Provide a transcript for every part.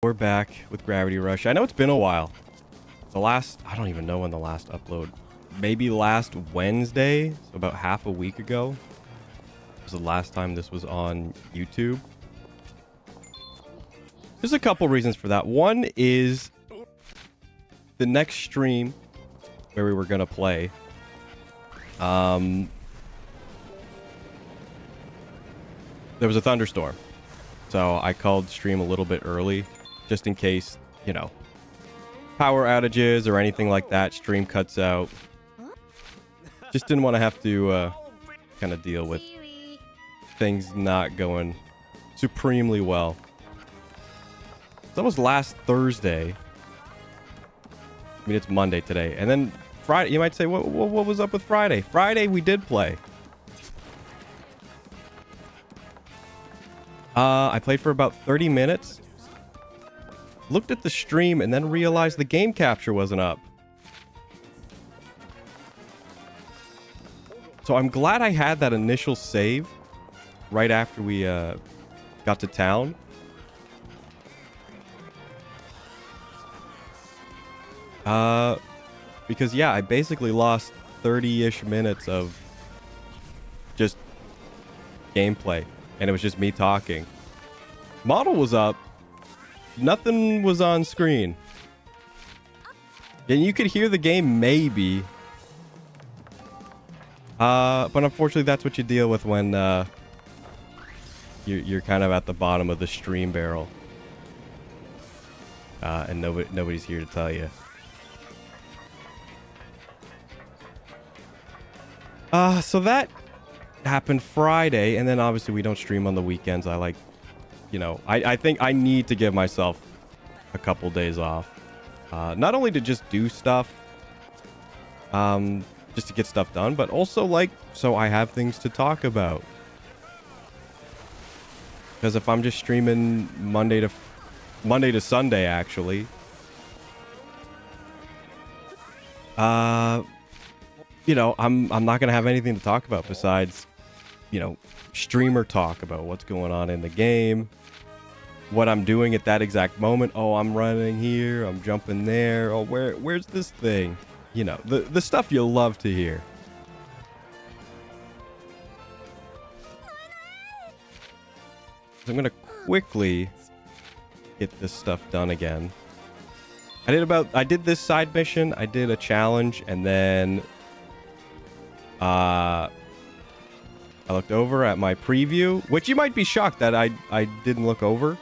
We're back with Gravity Rush. I know it's been a while. I don't even know when the last upload. Maybe last Wednesday, so about half a week ago, was the last time this was on YouTube. There's a couple reasons for that. One is the next stream where we were going to play. There was a thunderstorm. So I called stream a little bit early, just in case, you know, power outages or anything like that, stream cuts out. Just didn't want to have to kind of deal with things not going supremely well. So that was last Thursday. I mean, it's Monday today. And then Friday, you might say, what was up with Friday? Friday, we did play. I played for about 30 minutes. Looked at the stream and then realized the game capture wasn't up. So I'm glad I had that initial save right after we got to town. Because yeah, I basically lost 30-ish minutes of just gameplay. And it was just me talking. Model was up. Nothing was on screen. And you could hear the game maybe. But unfortunately, that's what you deal with when you're kind of at the bottom of the stream barrel. And nobody's here to tell you. So that happened Friday, and then obviously we don't stream on the weekends. I think I need to give myself a couple days off, not only to just do stuff, just to get stuff done, but also so I have things to talk about. Because if I'm just streaming Monday to Sunday, actually, you know, I'm not gonna have anything to talk about besides, you know, streamer talk about what's going on in the game, what I'm doing at that exact moment. Oh, I'm running here, I'm jumping there. Oh, where's this thing? You know, the stuff you love to hear. So I'm gonna quickly get this stuff done again. I did this side mission, I did a challenge, and then I looked over at my preview, which you might be shocked that I didn't look over.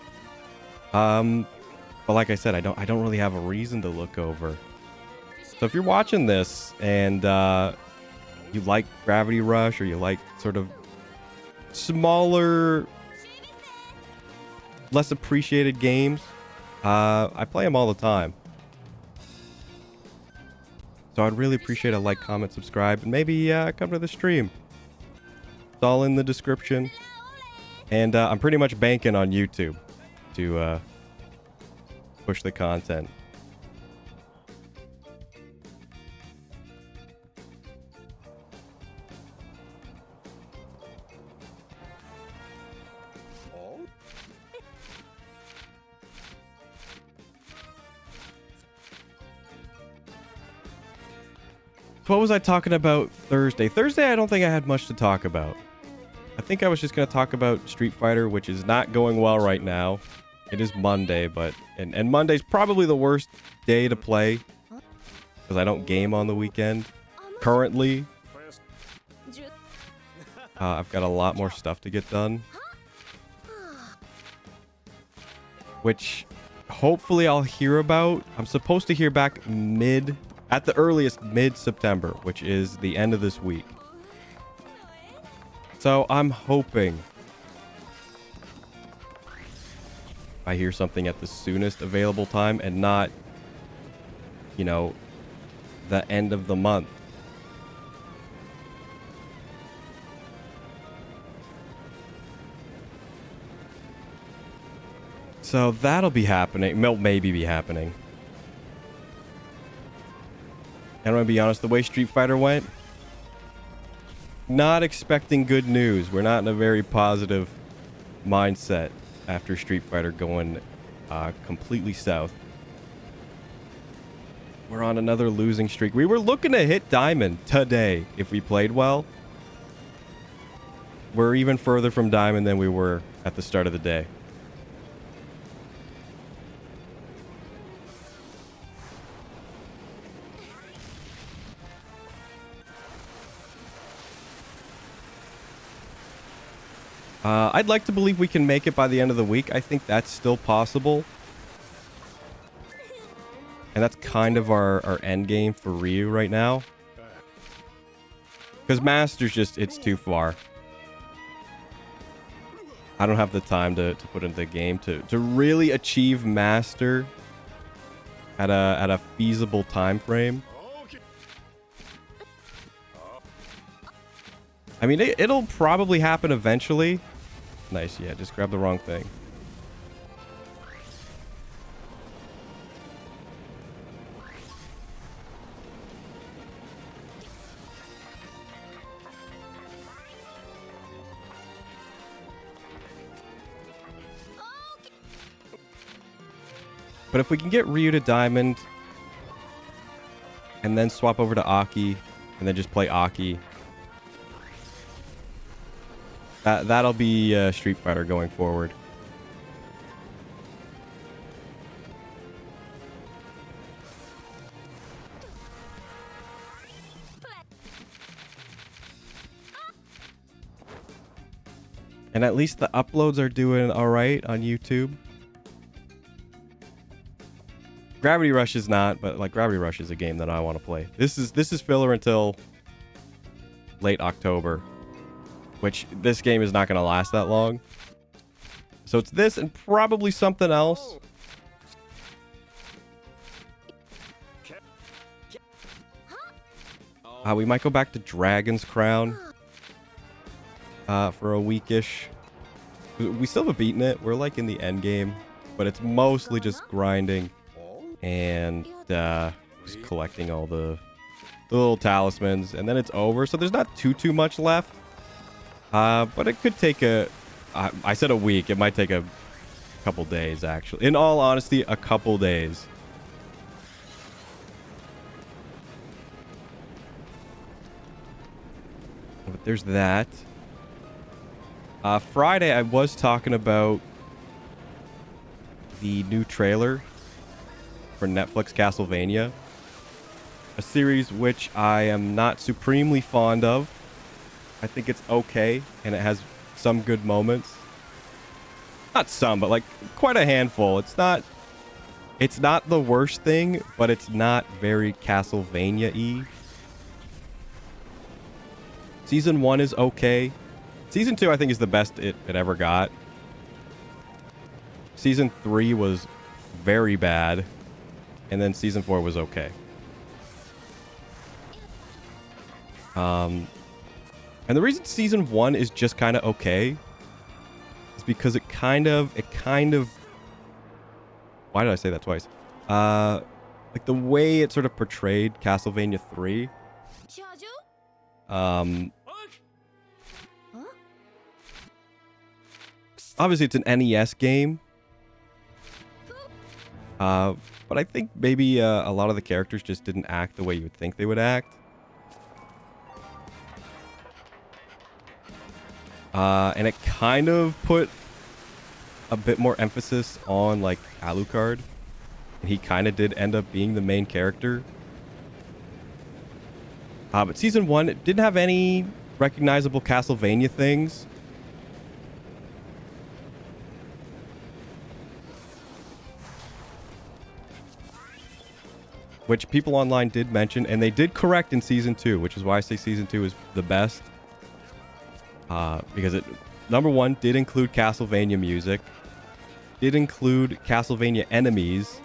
But like I said, I don't really have a reason to look over. So if you're watching this and you like Gravity Rush, or you like sort of smaller, less appreciated games, I play them all the time. So I'd really appreciate a like, comment, subscribe, and maybe come to the stream. It's all in the description. And I'm pretty much banking on YouTube to push the content. What was I talking about Thursday? Thursday, I don't think I had much to talk about. I think I was just going to talk about Street Fighter, which is not going well right now. It is Monday, but... And Monday's probably the worst day to play, because I don't game on the weekend. Currently. I've got a lot more stuff to get done. Which, hopefully I'll hear about. I'm supposed to hear back at the earliest, mid-September, which is the end of this week. So I'm hoping I hear something at the soonest available time and not, you know, the end of the month. So that'll be happening. Maybe be happening. And I'm going to be honest, the way Street Fighter went, not expecting good news. We're not in a very positive mindset after Street Fighter going completely south. We're on another losing streak. We were looking to hit diamond today if we played well. We're even further from diamond than we were at the start of the day. I'd like to believe we can make it by the end of the week. I think that's still possible. And that's kind of our end game for Ryu right now. Because Master's just, it's too far. I don't have the time to put into the game to really achieve Master at a feasible time frame. I mean, it'll probably happen eventually. Nice, yeah, just grab the wrong thing. But if we can get Ryu to diamond and then swap over to Aki and then just play Aki, that'll be Street Fighter going forward. And at least the uploads are doing all right on YouTube. Gravity Rush is not, but like Gravity Rush is a game that I want to play. This is filler until late October, which this game is not going to last that long. So it's this and probably something else. We might go back to Dragon's Crown for a weekish. We still haven't beaten it. We're like in the end game, but it's mostly just grinding and just collecting all the little talismans, and then it's over. So there's not too much left. But it could take I said a week. It might take a couple days, actually. In all honesty, a couple days. But there's that. Friday, I was talking about the new trailer for Netflix Castlevania, a series which I am not supremely fond of. I think it's okay, and it has some good moments. Not some, but like quite a handful. It's not the worst thing, but it's not very Castlevania-y. Season 1 is okay. Season 2, I think, is the best it ever got. Season 3 was very bad. And then Season 4 was okay. And the reason Season 1 is just kind of okay is because it kind of... Why did I say that twice? Like the way it sort of portrayed Castlevania 3. Obviously, it's an NES game. But I think maybe a lot of the characters just didn't act the way you would think they would act. And it kind of put a bit more emphasis on, like, Alucard. And he kind of did end up being the main character. But Season 1 didn't have any recognizable Castlevania things. Which people online did mention, and they did correct in Season 2, which is why I say Season 2 is the best. Because it, number 1, did include Castlevania music. Did include Castlevania enemies.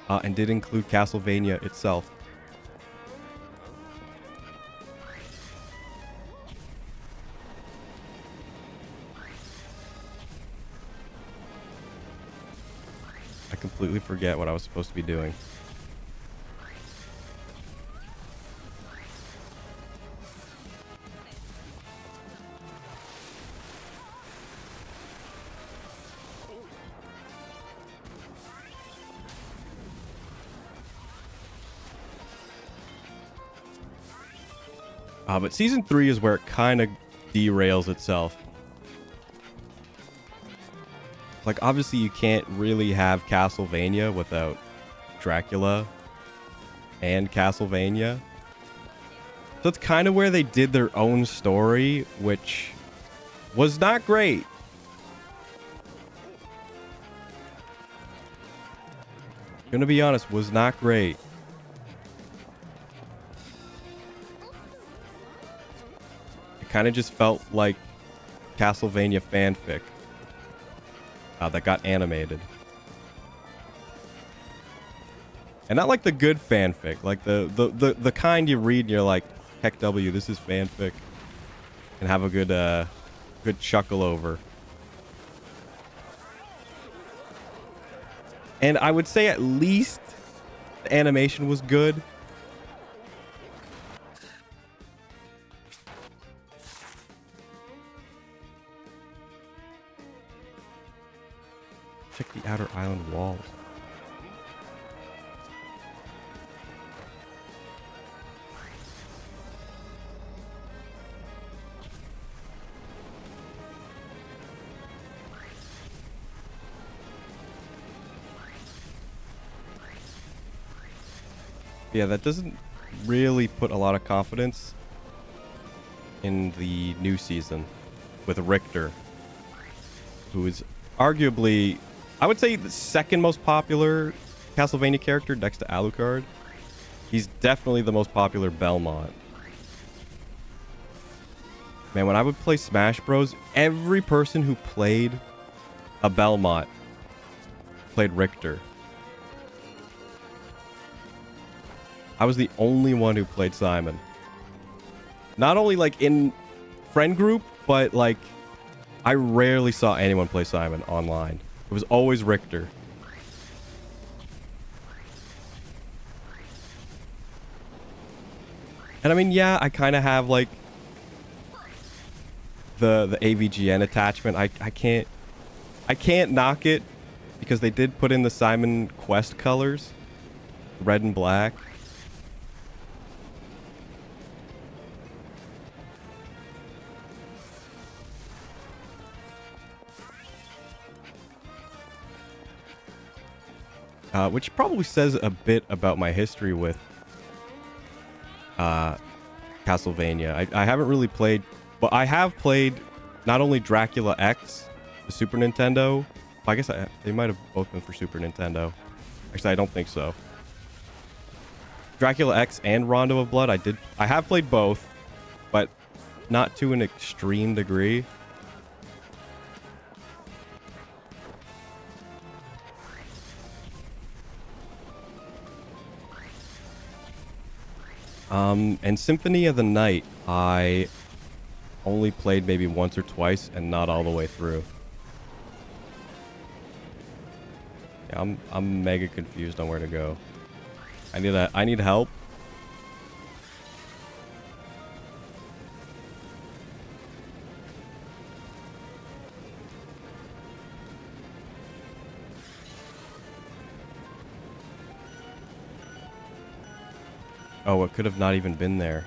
And did include Castlevania itself. I completely forget what I was supposed to be doing. But season 3 is where it kind of derails itself. Like, obviously, you can't really have Castlevania without Dracula and Castlevania. So it's kind of where they did their own story, which was not great. Gonna be honest, was not great. It kind of just felt like Castlevania fanfic that got animated. And not like the good fanfic, like the kind you read and you're like, heck W, this is fanfic. And have a good chuckle over. And I would say at least the animation was good. Check the outer island walls. Yeah, that doesn't really put a lot of confidence in the new season with Richter, who is arguably, I would say, the second most popular Castlevania character next to Alucard. He's definitely the most popular Belmont. Man, when I would play Smash Bros, every person who played a Belmont played Richter. I was the only one who played Simon. Not only like in friend group, but like I rarely saw anyone play Simon online. It was always Richter. And I mean, yeah, I kind of have like the AVGN attachment. I can't knock it because they did put in the Simon Quest colors, red and black. Which probably says a bit about my history with Castlevania. I haven't really played, but I have played not only Dracula X, the Super Nintendo. I guess they might have both been for Super Nintendo. Actually, I don't think so. Dracula X and Rondo of Blood. I have played both, but not to an extreme degree. And Symphony of the Night, I only played maybe once or twice and not all the way through. Yeah, I'm mega confused on where to go. I need help. Oh, it could have not even been there.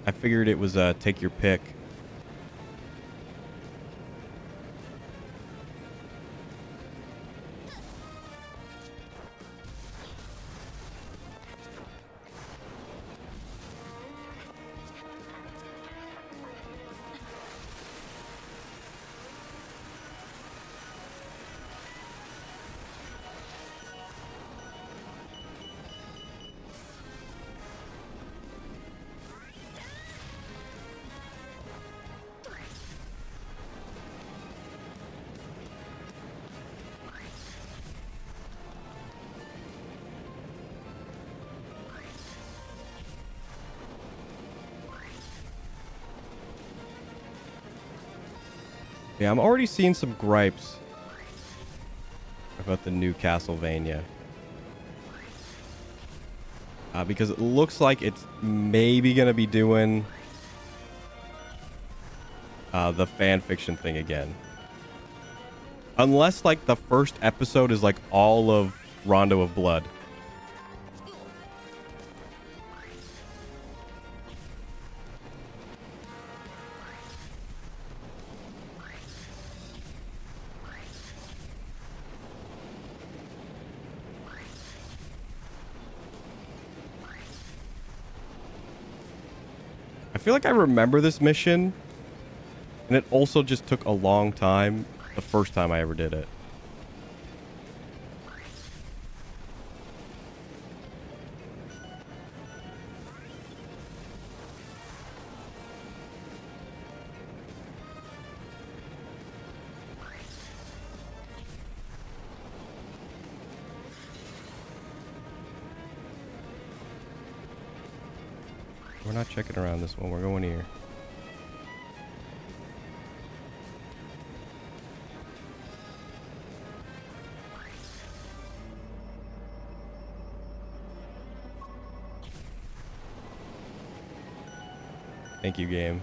I figured it was take your pick. Yeah, I'm already seeing some gripes about the new Castlevania. Because it looks like it's maybe going to be doing the fan fiction thing again. Unless, like, the first episode is, like, all of Rondo of Blood. I feel like I remember this mission, and it also just took a long time the first time I ever did it. We're not checking around this one. We're going here. Thank you, game.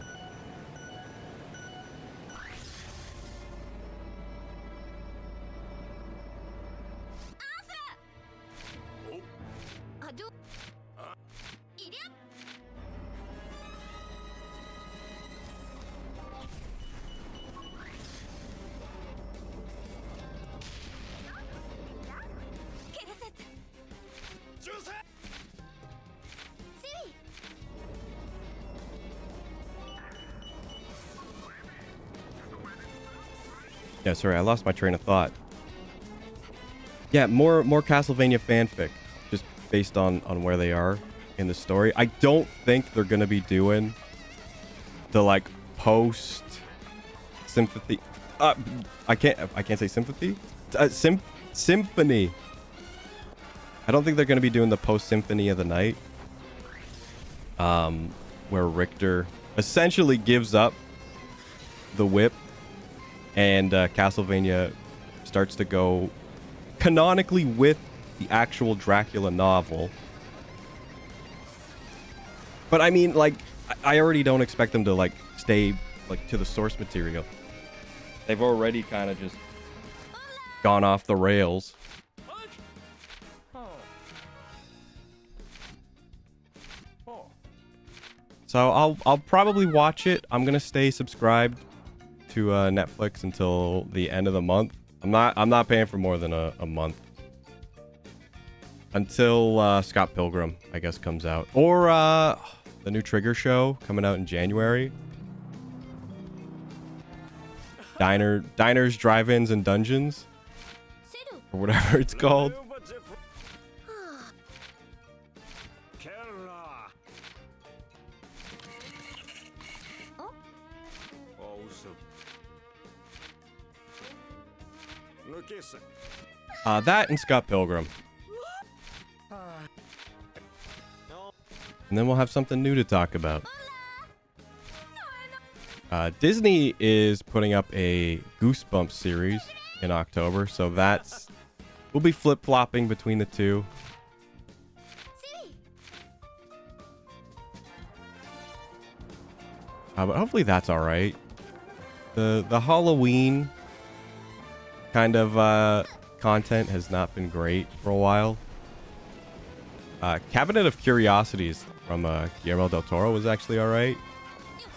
Yeah, sorry, I lost my train of thought. Yeah, more Castlevania fanfic, just based on where they are in the story. I don't think they're gonna be doing the like post sympathy. I can't say sympathy. Symphony. I don't think they're gonna be doing the post Symphony of the Night, where Richter essentially gives up the whip. And Castlevania starts to go canonically with the actual Dracula novel. But I mean, like, I already don't expect them to, like, stay, like, to the source material. They've already kind of just gone off the rails. So I'll probably watch it. I'm going to stay subscribed to Netflix until the end of the month. I'm not paying for more than a month until Scott Pilgrim, I guess, comes out, or the new Trigger show coming out in January. Diners, Drive-ins, and Dungeons, or whatever it's called. That and Scott Pilgrim. And then we'll have something new to talk about. Disney is putting up a Goosebumps series in October, so we'll be flip-flopping between the two. But hopefully that's all right. The Halloween kind of content has not been great for a while. Cabinet of Curiosities from Guillermo del Toro was actually all right.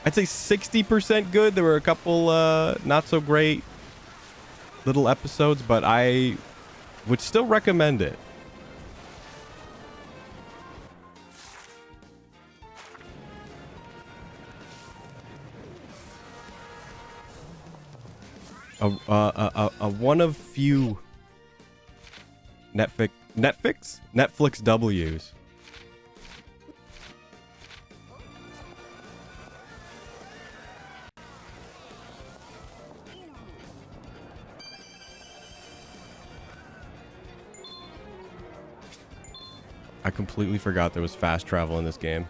I'd say 60% good. There were a couple not so great little episodes, but I would still recommend it. A one of few Netflix W's. I completely forgot there was fast travel in this game.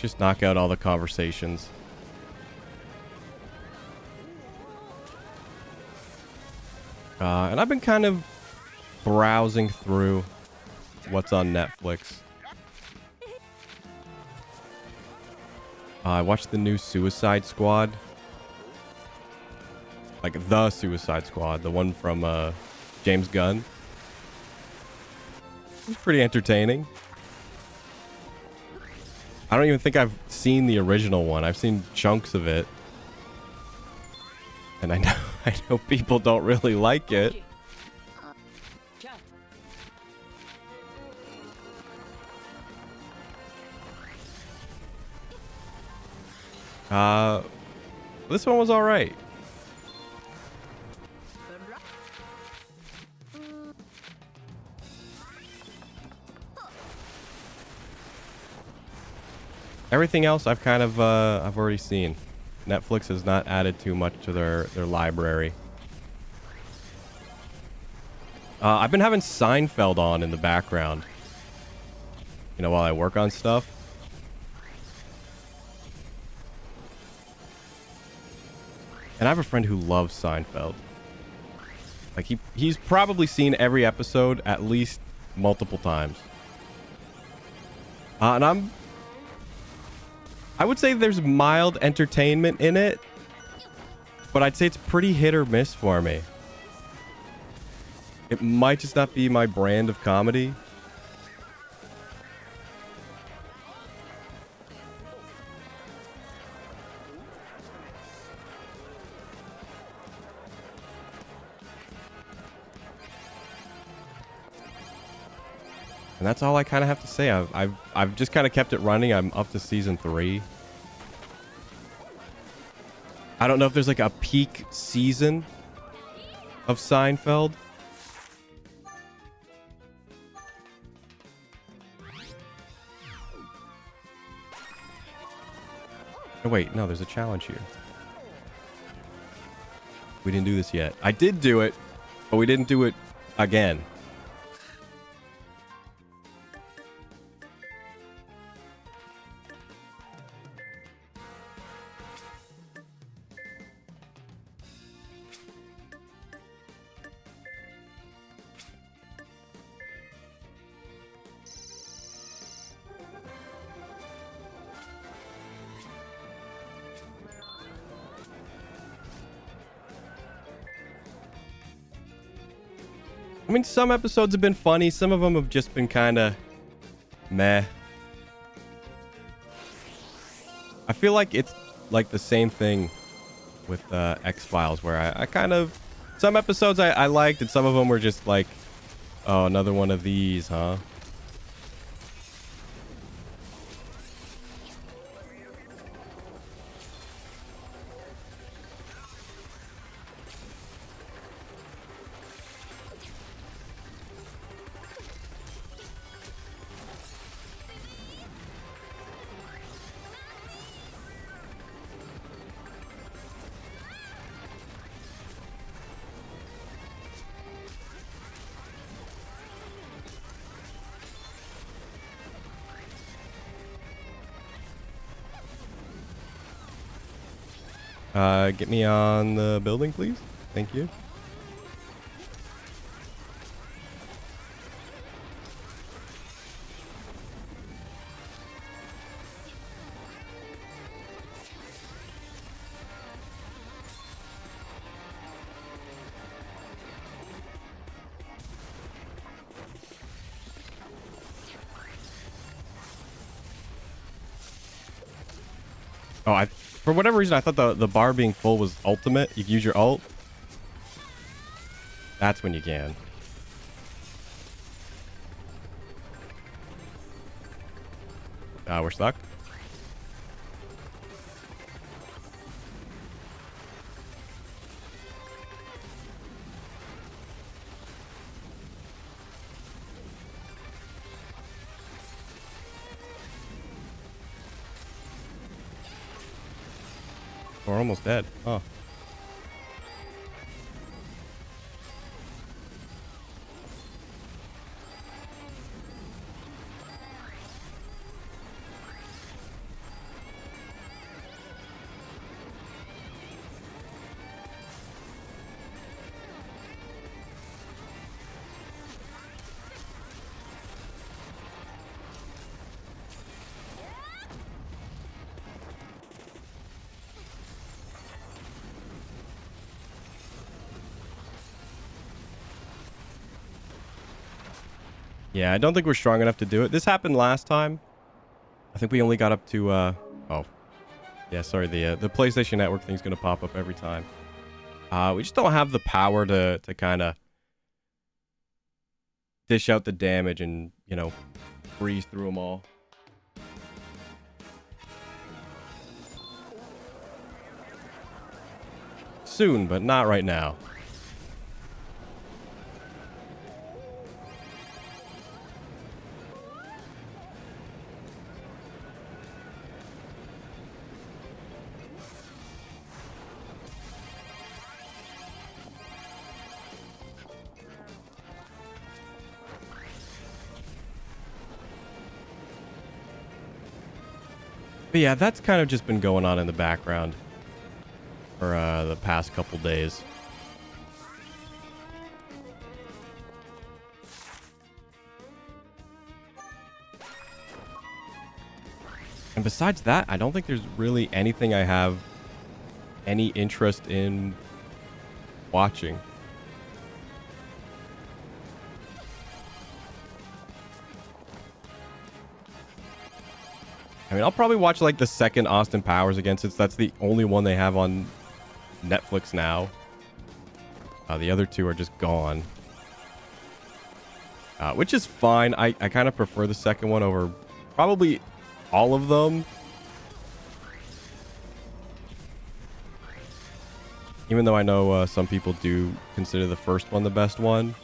just knock out all the conversations. And I've been kind of browsing through what's on Netflix. I watched the new Suicide Squad. Like the Suicide Squad, the one from James Gunn. It's pretty entertaining. I don't even think I've seen the original one. I've seen chunks of it. And I know people don't really like it. This one was all right. Everything else I've kind of I've already seen. Netflix has not added too much to their library. I've been having Seinfeld on in the background. You know, while I work on stuff. And I have a friend who loves Seinfeld. Like he's probably seen every episode at least multiple times. And I would say there's mild entertainment in it, but I'd say it's pretty hit or miss for me. It might just not be my brand of comedy. And that's all I kind of have to say. I've just kind of kept it running. I'm up to season 3. I don't know if there's like a peak season of Seinfeld. Oh, wait, no, there's a challenge here. We didn't do this yet. I did do it, but we didn't do it again. I mean, some episodes have been funny. Some of them have just been kind of meh. I feel like it's like the same thing with X-Files, where I kind of... Some episodes I liked, and some of them were just like, oh, another one of these, huh? Get me on the building, please. Thank you. Oh, for whatever reason, I thought the bar being full was ultimate. You can use your ult. That's when you can. We're stuck. We're almost dead. Oh. Yeah, I don't think we're strong enough to do it. This happened last time. I think we only got up to, oh. Yeah, sorry, the PlayStation Network thing's gonna pop up every time. We just don't have the power to kind of dish out the damage and, you know, breeze through them all. Soon, but not right now. But yeah, that's kind of just been going on in the background for the past couple days. And besides that, I don't think there's really anything I have any interest in watching. I mean, I'll probably watch like the second Austin Powers again, since that's the only one they have on Netflix now. The other two are just gone. Which is fine. I kind of prefer the second one over probably all of them. Even though I know some people do consider the first one the best one.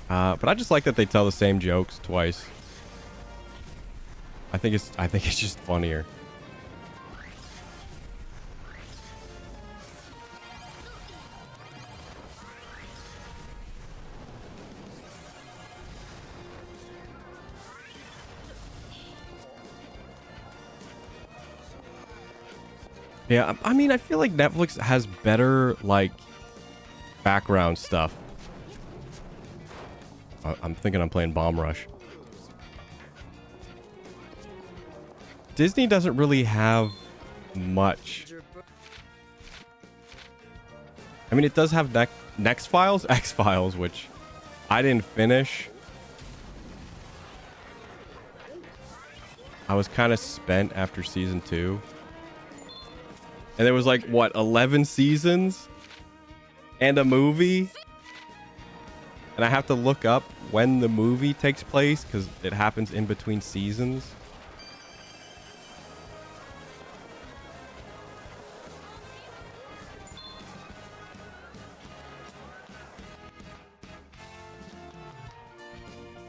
But I just like that they tell the same jokes twice. I think it's just funnier. Yeah, I mean, I feel like Netflix has better, like, background stuff. I'm thinking I'm playing Bomb Rush. Disney doesn't really have much. I mean, it does have Next Files, X Files, which I didn't finish. I was kind of spent after season 2. And there was like, what, 11 seasons? And a movie? And I have to look up when the movie takes place because it happens in between seasons.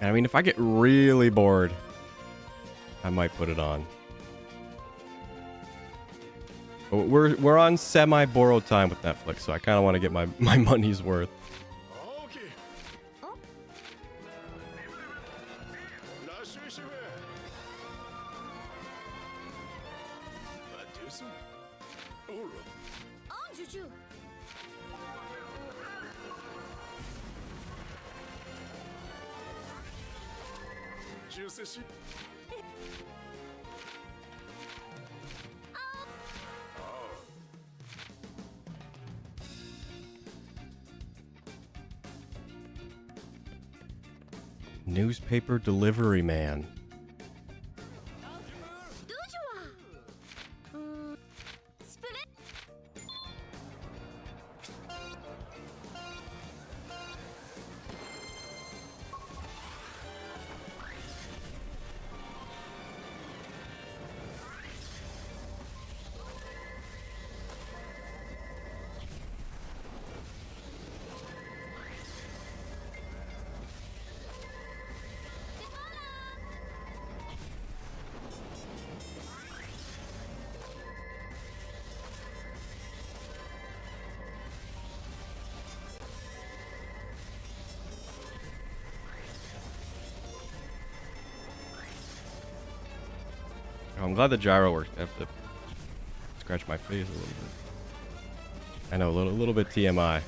And I mean, if I get really bored, I might put it on. But we're on semi-borrowed time with Netflix, so I kind of want to get my money's worth. Newspaper delivery man. I'm glad the gyro works. I have to scratch my face a little bit. I know, a little bit TMI.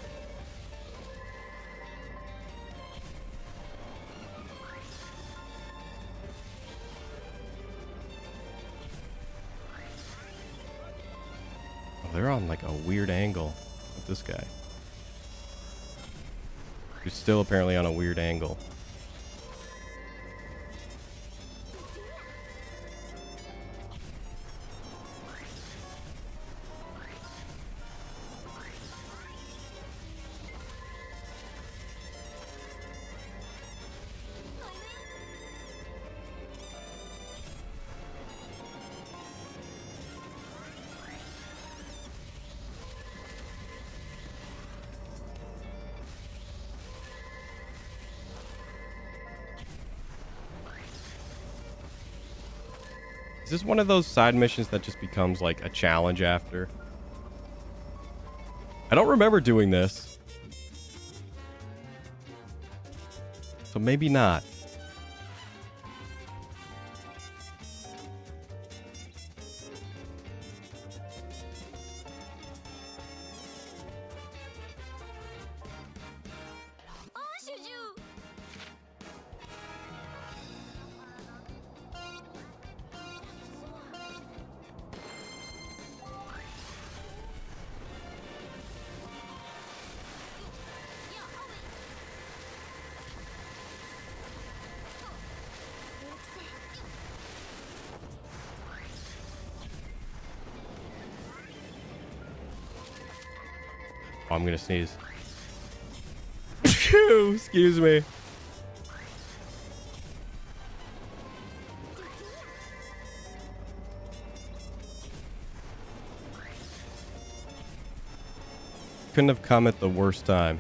Oh, they're on like a weird angle with this guy. Who's still apparently on a weird angle. Is this one of those side missions that just becomes like a challenge after? I don't remember doing this. So maybe not. Oh, I'm gonna sneeze. Excuse me. Couldn't have come at the worst time.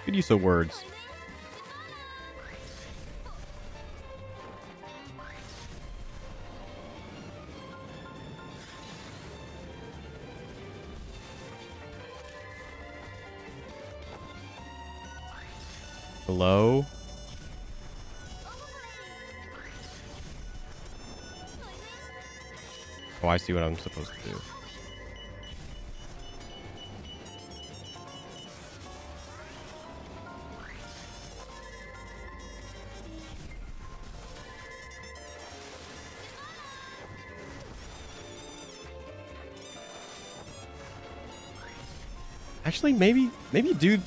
Good use of words. Hello? Oh, I see what I'm supposed to do. Actually, maybe do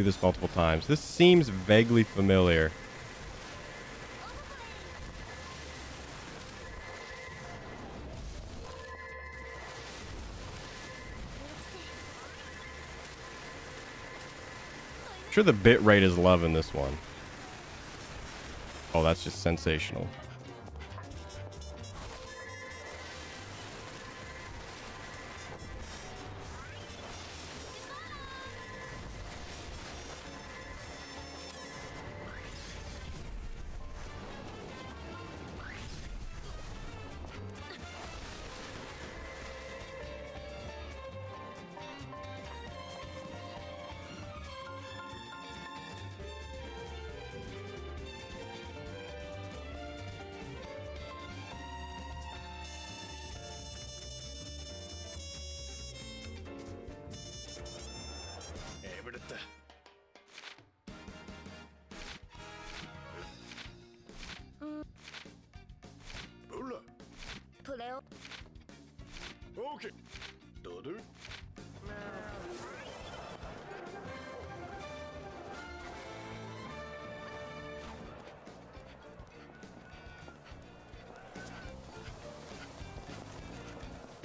this multiple times. This seems vaguely familiar. I'm sure the bit rate is love in this one. Oh, that's just sensational.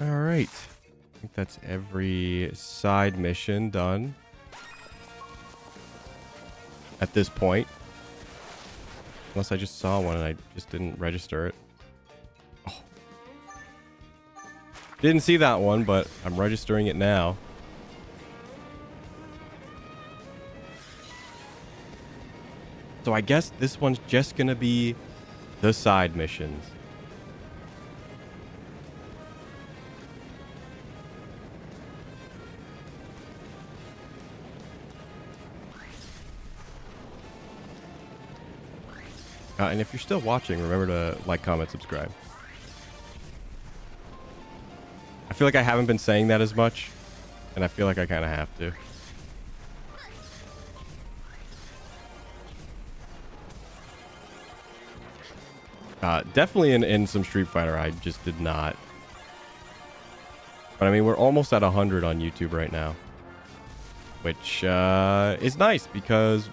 All right. I think that's every side mission done at this point. Unless I just saw one and I just didn't register it. Oh. Didn't see that one, but I'm registering it now. So I guess this one's just gonna be the side missions. And if you're still watching, remember to like, comment, subscribe. I feel like I haven't been saying that as much, and I feel like I kind of have to. Definitely in some Street Fighter, I just did not. But I mean, we're almost at 100 on YouTube right now, which is nice because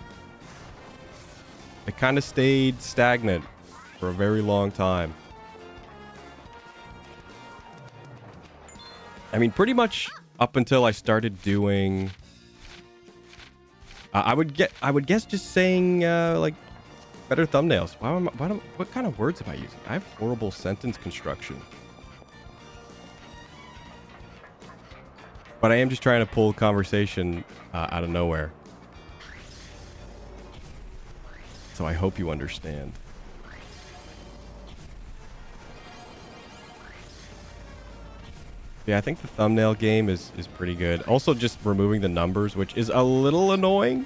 it kind of stayed stagnant for a very long time. I mean, pretty much up until I started doing. I would guess just saying like better thumbnails. What kind of words am I using? I have horrible sentence construction. But I am just trying to pull conversation out of nowhere. So I hope you understand. Yeah, I think the thumbnail game is pretty good. Also, just removing the numbers, which is a little annoying.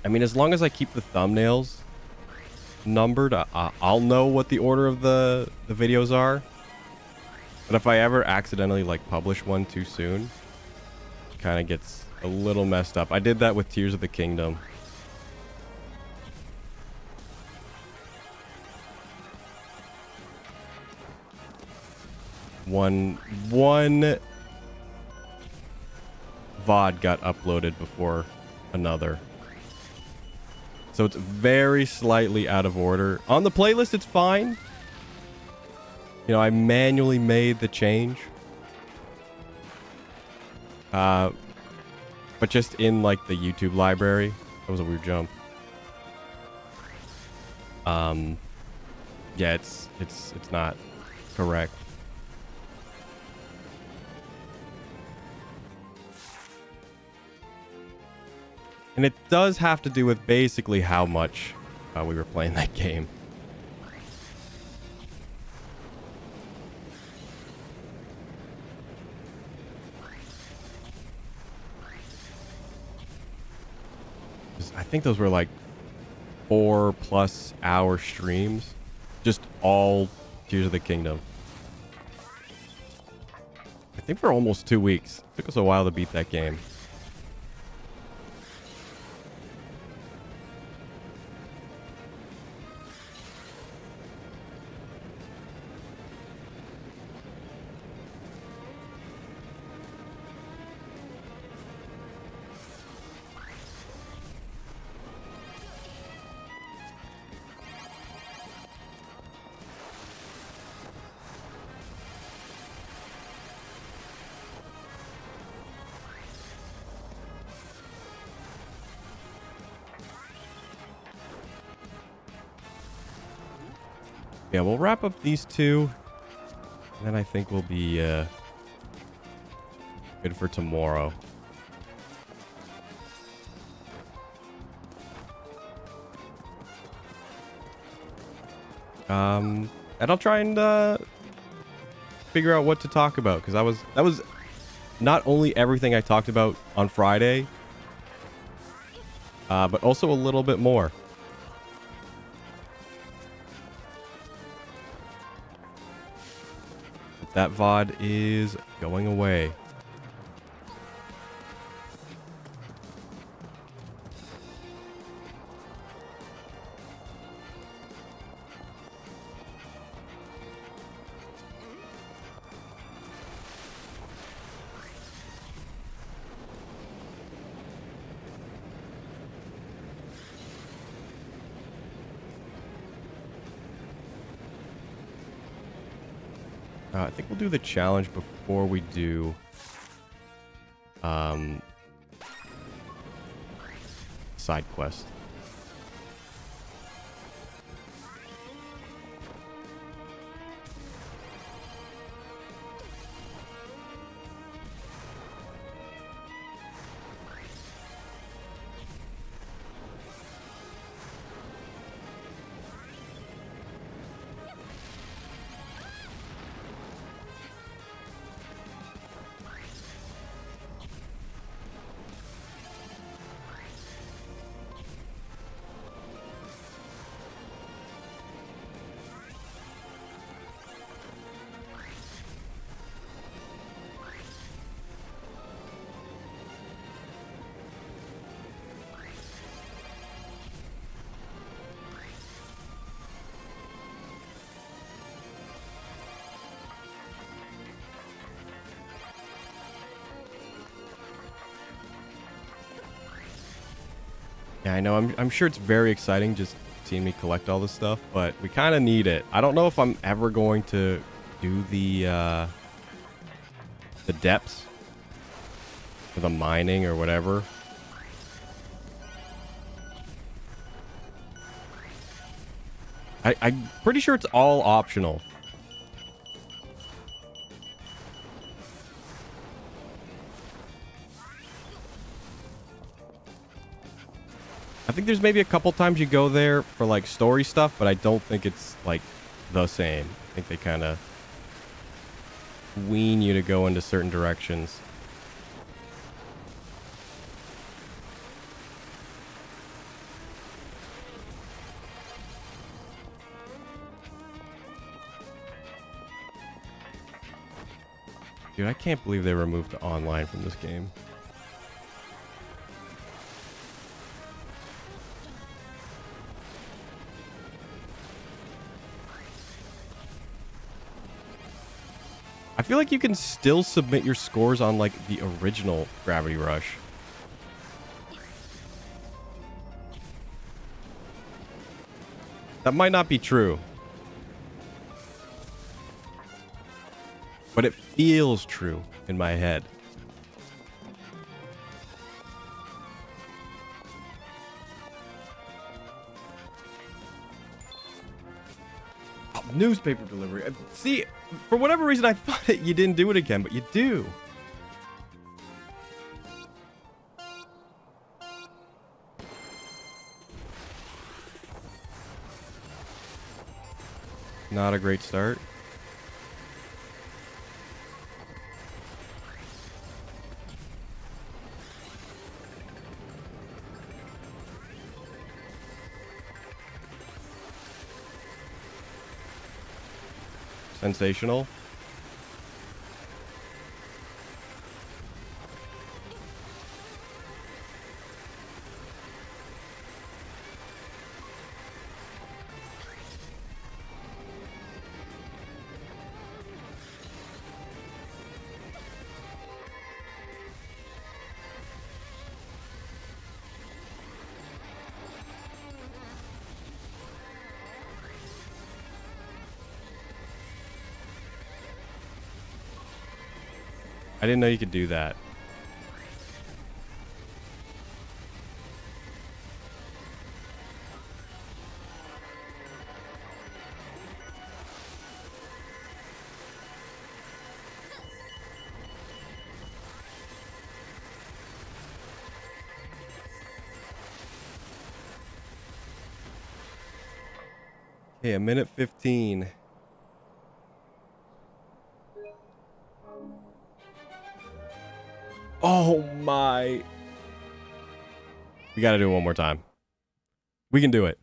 I mean, as long as I keep the thumbnails numbered, I'll know what the order of the videos are. But if I ever accidentally like publish one too soon, it kind of gets a little messed up. I did that with Tears of the Kingdom. One VOD got uploaded before another. So it's very slightly out of order. On the playlist, it's fine. You know, I manually made the change. But just in like the YouTube library. That was a weird jump. Yeah, it's not correct. And it does have to do with basically how much we were playing that game. I think those were like 4+ hour streams. Just all Tears of the Kingdom. I think for almost 2 weeks. It took us a while to beat that game. Yeah, we'll wrap up these two. And then I think we'll be good for tomorrow. And I'll try and figure out what to talk about, because that was not only everything I talked about on Friday, but also a little bit more. That VOD is going away. I think we'll do the challenge before we do side quest. Yeah, I know. I'm sure it's very exciting just seeing me collect all this stuff, but we kind of need it. I don't know if I'm ever going to do the depths for the mining or whatever. I'm pretty sure it's all optional. I think there's maybe a couple times you go there for like story stuff, but I don't think it's like the same. I think they kind of wean you to go into certain directions. Dude, I can't believe they removed the online from this game. I feel like you can still submit your scores on like the original Gravity Rush. That might not be true. But it feels true in my head. Oh, newspaper delivery. See, for whatever reason, I thought that you didn't do it again, but you do. Not a great start. Sensational. I didn't know you could do that. Okay, a minute 15. Oh my. We got to do it one more time. We can do it.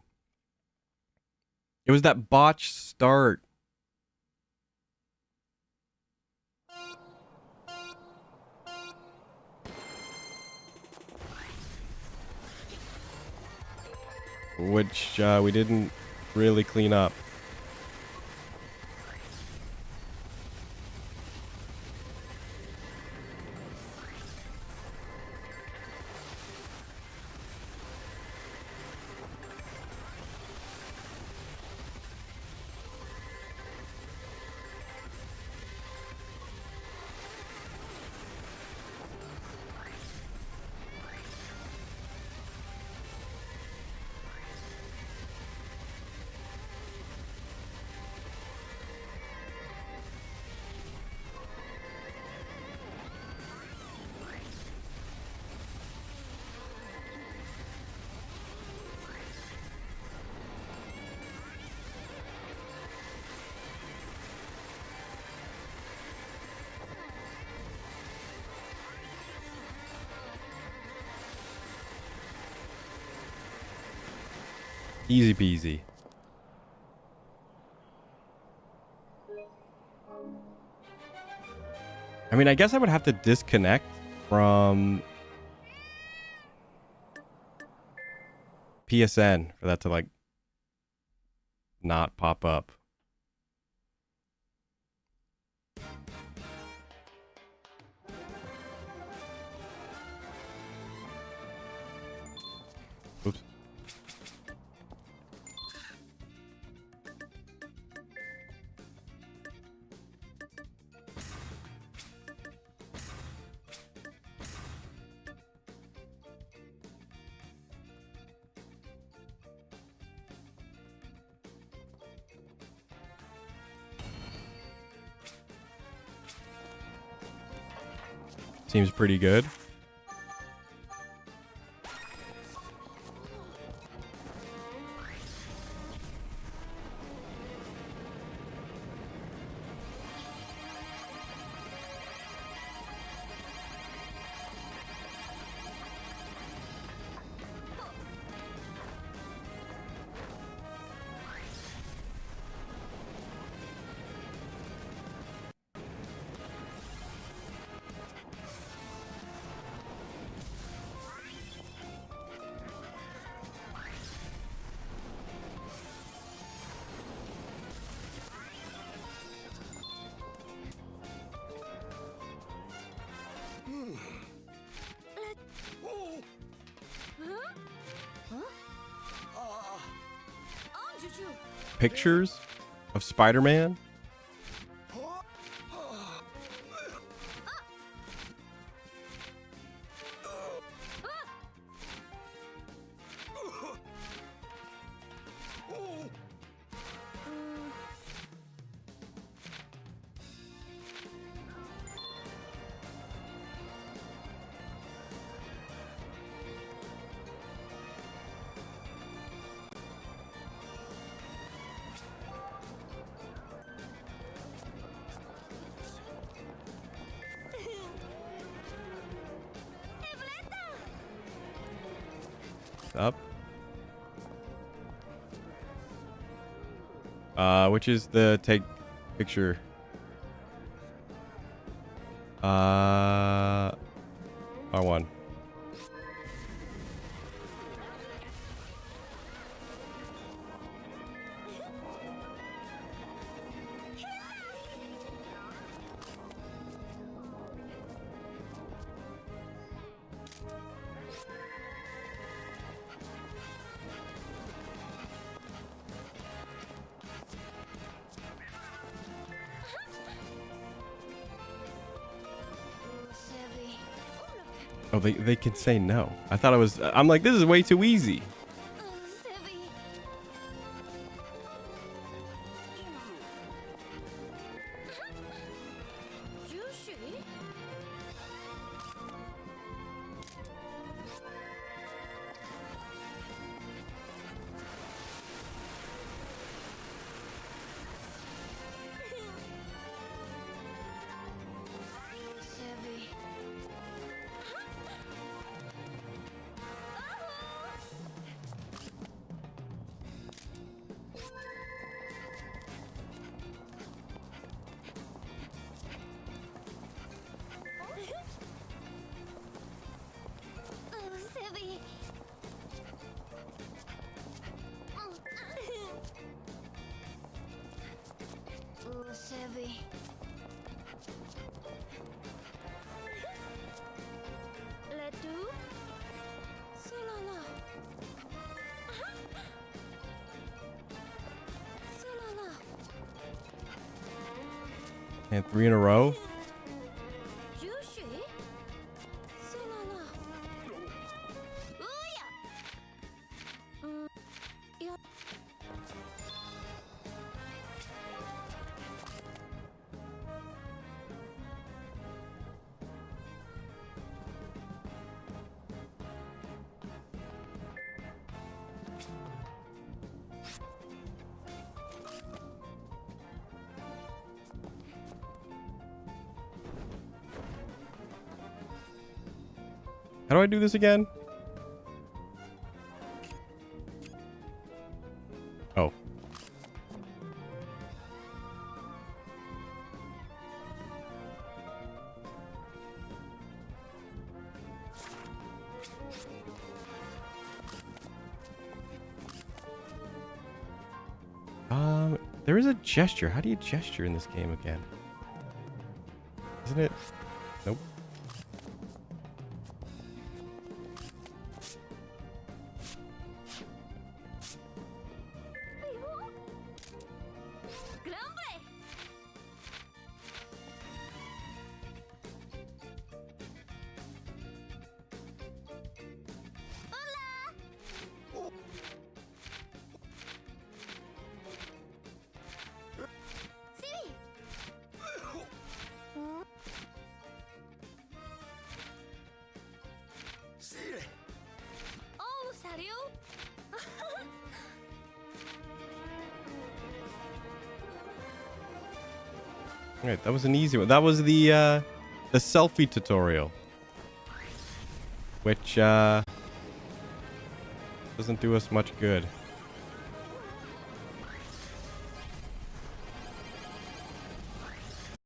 It was that botch start. Which we didn't really clean up. Easy peasy. I mean, I guess I would have to disconnect from PSN for that to like not pop up. Oops. Seems pretty good. pictures of Spider-Man. Up. Which is the take picture? R1. Oh, they can say no. I thought it was. I'm like, this is way too easy. And 3 in a row. How do I do this again? Oh. There is a gesture. How do you gesture in this game again? Isn't it? Nope. All right, that was an easy one. That was the selfie tutorial, which doesn't do us much good.